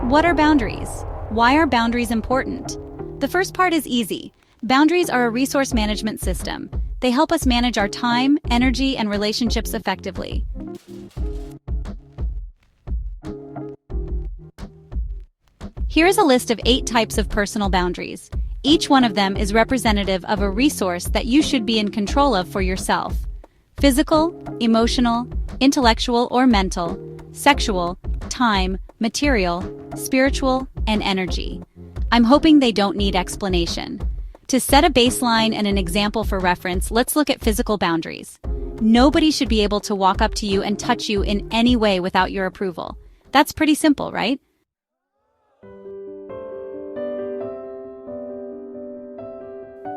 What are boundaries? Why are boundaries important? The first part is easy. Boundaries are a resource management system. They help us manage our time, energy, and relationships effectively. Here is a list of 8 types of personal boundaries. Each one of them is representative of a resource that you should be in control of for yourself. Physical, emotional, intellectual or mental, sexual, time, material, spiritual, and energy. I'm hoping they don't need explanation. To set a baseline and an example for reference, let's look at physical boundaries. Nobody should be able to walk up to you and touch you in any way without your approval. That's pretty simple, right?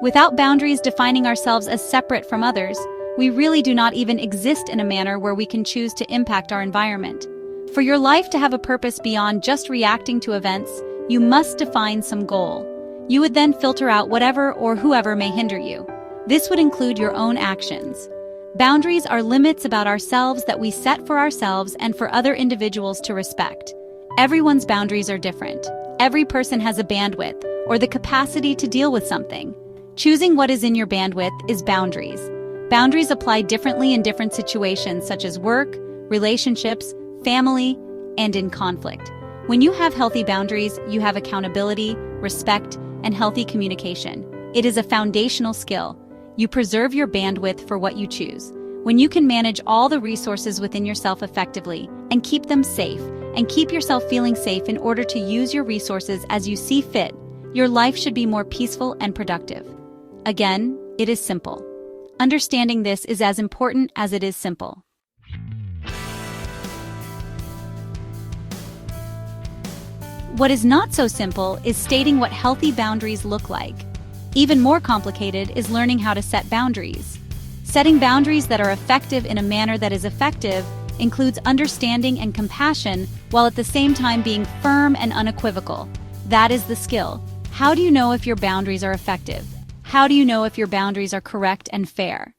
Without boundaries defining ourselves as separate from others, we really do not even exist in a manner where we can choose to impact our environment. For your life to have a purpose beyond just reacting to events, you must define some goal. You would then filter out whatever or whoever may hinder you. This would include your own actions. Boundaries are limits about ourselves that we set for ourselves and for other individuals to respect. Everyone's boundaries are different. Every person has a bandwidth or the capacity to deal with something. Choosing what is in your bandwidth is boundaries. Boundaries apply differently in different situations such as work, relationships, family, and in conflict. When you have healthy boundaries, you have accountability, respect, and healthy communication. It is a foundational skill. You preserve your bandwidth for what you choose. When you can manage all the resources within yourself effectively and keep them safe, and keep yourself feeling safe in order to use your resources as you see fit, your life should be more peaceful and productive. Again, it is simple. Understanding this is as important as it is simple. What is not so simple is stating what healthy boundaries look like. Even more complicated is learning how to set boundaries. Setting boundaries that are effective in a manner that is effective includes understanding and compassion while at the same time being firm and unequivocal. That is the skill. How do you know if your boundaries are effective? How do you know if your boundaries are correct and fair?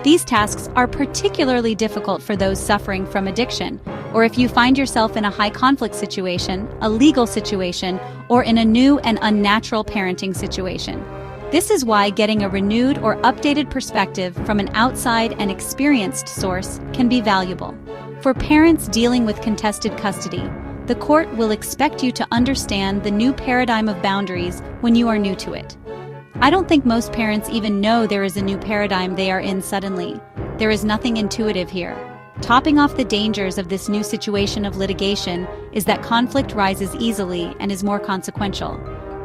These tasks are particularly difficult for those suffering from addiction, or if you find yourself in a high-conflict situation, a legal situation, or in a new and unnatural parenting situation. This is why getting a renewed or updated perspective from an outside and experienced source can be valuable. For parents dealing with contested custody, the court will expect you to understand the new paradigm of boundaries when you are new to it. I don't think most parents even know there is a new paradigm they are in suddenly. There is nothing intuitive here. Topping off the dangers of this new situation of litigation is that conflict rises easily and is more consequential.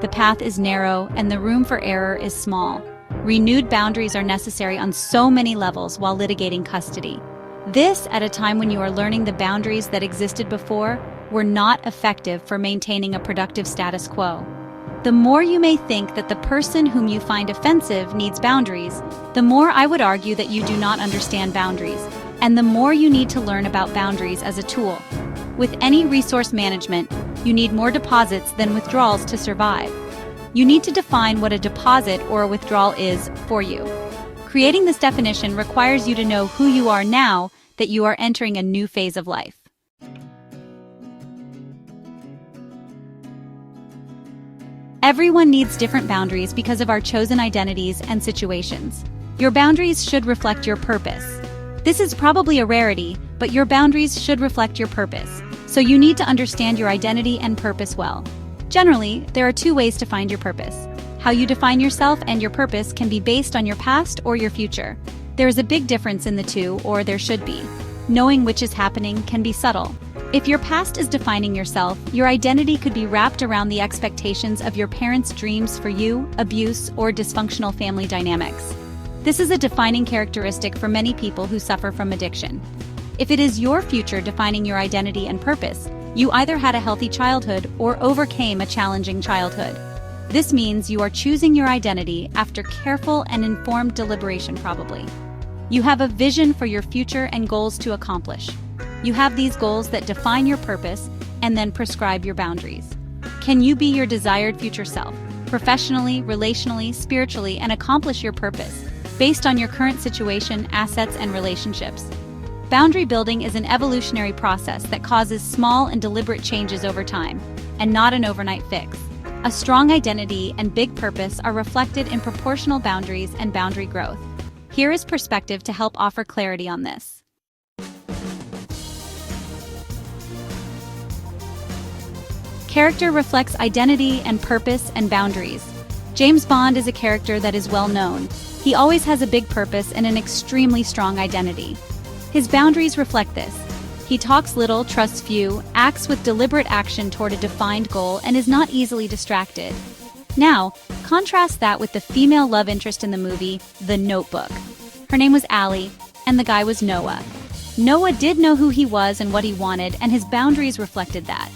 The path is narrow and the room for error is small. Renewed boundaries are necessary on so many levels while litigating custody. This at a time when you are learning the boundaries that existed before were not effective for maintaining a productive status quo. The more you may think that the person whom you find offensive needs boundaries, the more I would argue that you do not understand boundaries, and the more you need to learn about boundaries as a tool. With any resource management, you need more deposits than withdrawals to survive. You need to define what a deposit or a withdrawal is for you. Creating this definition requires you to know who you are now that you are entering a new phase of life. Everyone needs different boundaries because of our chosen identities and situations. Your boundaries should reflect your purpose. This is probably a rarity, but your boundaries should reflect your purpose, so you need to understand your identity and purpose well. Generally, there are 2 ways to find your purpose. How you define yourself and your purpose can be based on your past or your future. There is a big difference in the 2, or there should be. Knowing which is happening can be subtle. If your past is defining yourself, your identity could be wrapped around the expectations of your parents' dreams for you, abuse, or dysfunctional family dynamics. This is a defining characteristic for many people who suffer from addiction. If it is your future defining your identity and purpose, you either had a healthy childhood or overcame a challenging childhood. This means you are choosing your identity after careful and informed deliberation probably. You have a vision for your future and goals to accomplish. You have these goals that define your purpose and then prescribe your boundaries. Can you be your desired future self, professionally, relationally, spiritually, and accomplish your purpose based on your current situation, assets, and relationships? Boundary building is an evolutionary process that causes small and deliberate changes over time, and not an overnight fix. A strong identity and big purpose are reflected in proportional boundaries and boundary growth. Here is perspective to help offer clarity on this. Character reflects identity and purpose and boundaries. James Bond is a character that is well known. He always has a big purpose and an extremely strong identity. His boundaries reflect this. He talks little, trusts few, acts with deliberate action toward a defined goal, and is not easily distracted. Now, contrast that with the female love interest in the movie, The Notebook. Her name was Allie, and the guy was Noah. Noah did know who he was and what he wanted, and his boundaries reflected that.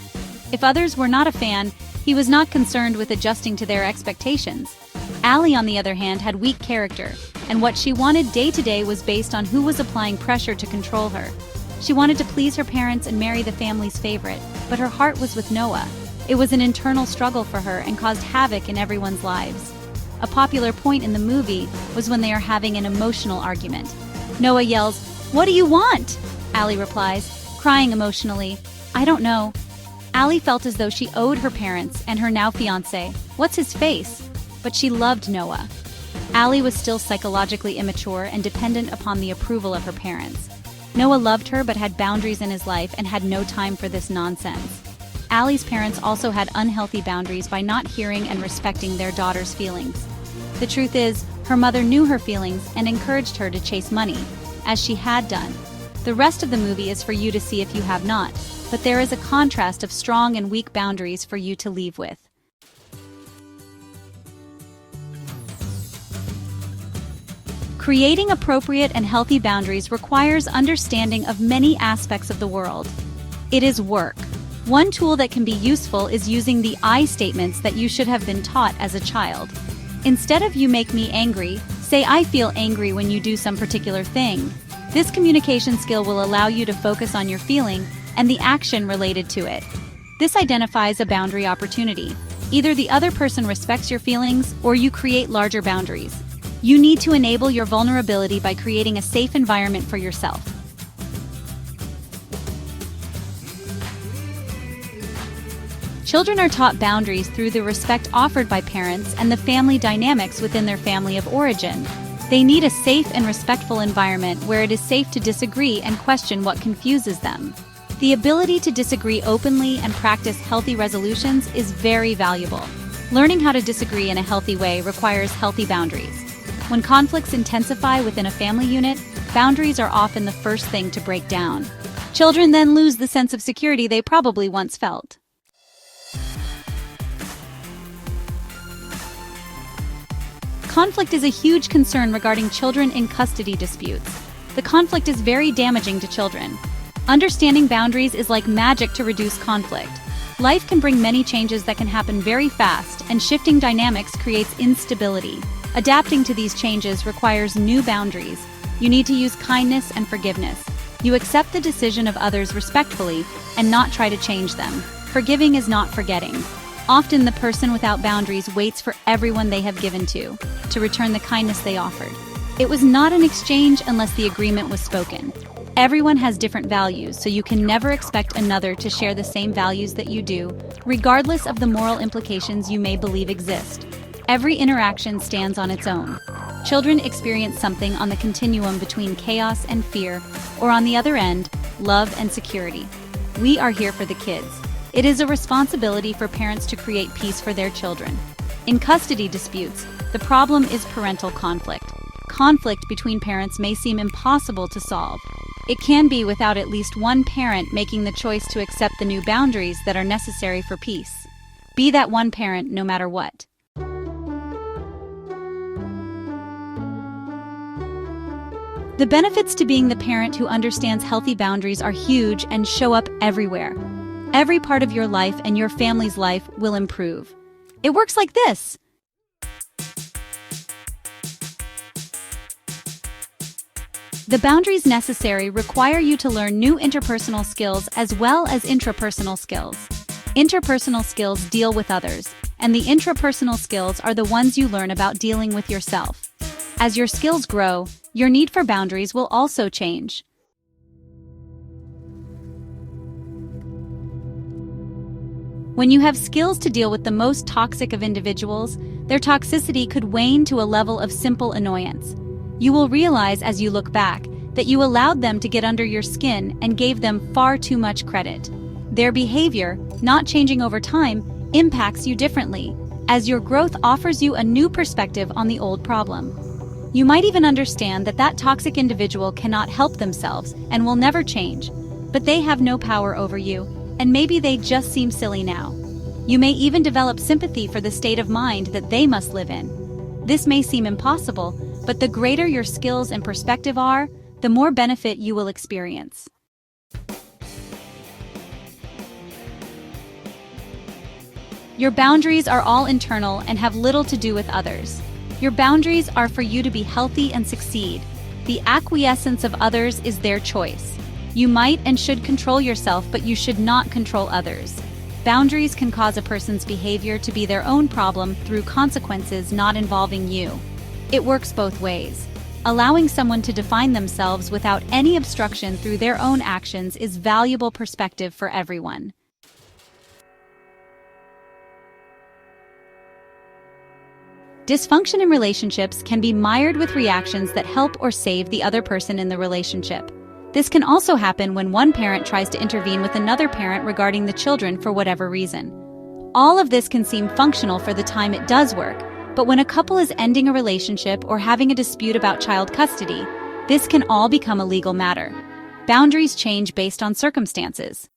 If others were not a fan, he was not concerned with adjusting to their expectations. Allie, on the other hand, had weak character, and what she wanted day to day was based on who was applying pressure to control her. She wanted to please her parents and marry the family's favorite, but her heart was with Noah. It was an internal struggle for her and caused havoc in everyone's lives. A popular point in the movie was when they are having an emotional argument. Noah yells, "What do you want?" Allie replies, crying emotionally, "I don't know." Allie felt as though she owed her parents and her now fiancé, "What's his face?" But she loved Noah. Allie was still psychologically immature and dependent upon the approval of her parents. Noah loved her but had boundaries in his life and had no time for this nonsense. Allie's parents also had unhealthy boundaries by not hearing and respecting their daughter's feelings. The truth is, her mother knew her feelings and encouraged her to chase money, as she had done. The rest of the movie is for you to see if you have not, but there is a contrast of strong and weak boundaries for you to leave with. Creating appropriate and healthy boundaries requires understanding of many aspects of the world. It is work. One tool that can be useful is using the I statements that you should have been taught as a child. Instead of "you make me angry," say "I feel angry when you do some particular thing." This communication skill will allow you to focus on your feeling and the action related to it. This identifies a boundary opportunity. Either the other person respects your feelings or you create larger boundaries. You need to enable your vulnerability by creating a safe environment for yourself. Children are taught boundaries through the respect offered by parents and the family dynamics within their family of origin. They need a safe and respectful environment where it is safe to disagree and question what confuses them. The ability to disagree openly and practice healthy resolutions is very valuable. Learning how to disagree in a healthy way requires healthy boundaries. When conflicts intensify within a family unit, boundaries are often the first thing to break down. Children then lose the sense of security they probably once felt. Conflict is a huge concern regarding children in custody disputes. The conflict is very damaging to children. Understanding boundaries is like magic to reduce conflict. Life can bring many changes that can happen very fast, and shifting dynamics creates instability. Adapting to these changes requires new boundaries. You need to use kindness and forgiveness. You accept the decision of others respectfully and not try to change them. Forgiving is not forgetting. Often the person without boundaries waits for everyone they have given to return the kindness they offered. It was not an exchange unless the agreement was spoken. Everyone has different values, so you can never expect another to share the same values that you do, regardless of the moral implications you may believe exist. Every interaction stands on its own. Children experience something on the continuum between chaos and fear, or on the other end, love and security. We are here for the kids. It is a responsibility for parents to create peace for their children. In custody disputes, the problem is parental conflict. Conflict between parents may seem impossible to solve. It can be without at least one parent making the choice to accept the new boundaries that are necessary for peace. Be that one parent no matter what. The benefits to being the parent who understands healthy boundaries are huge and show up everywhere. Every part of your life and your family's life will improve. It works like this. The boundaries necessary require you to learn new interpersonal skills as well as intrapersonal skills. Interpersonal skills deal with others, and the intrapersonal skills are the ones you learn about dealing with yourself. As your skills grow, your need for boundaries will also change. When you have skills to deal with the most toxic of individuals, their toxicity could wane to a level of simple annoyance. You will realize as you look back that you allowed them to get under your skin and gave them far too much credit. Their behavior, not changing over time, impacts you differently, as your growth offers you a new perspective on the old problem. You might even understand that that toxic individual cannot help themselves and will never change, but they have no power over you, and maybe they just seem silly now. You may even develop sympathy for the state of mind that they must live in. This may seem impossible, but the greater your skills and perspective are, the more benefit you will experience. Your boundaries are all internal and have little to do with others. Your boundaries are for you to be healthy and succeed. The acquiescence of others is their choice. You might and should control yourself, but you should not control others. Boundaries can cause a person's behavior to be their own problem through consequences not involving you. It works both ways. Allowing someone to define themselves without any obstruction through their own actions is valuable perspective for everyone. Dysfunction in relationships can be mired with reactions that help or save the other person in the relationship. This can also happen when one parent tries to intervene with another parent regarding the children for whatever reason. All of this can seem functional for the time it does work, but when a couple is ending a relationship or having a dispute about child custody, this can all become a legal matter. Boundaries change based on circumstances.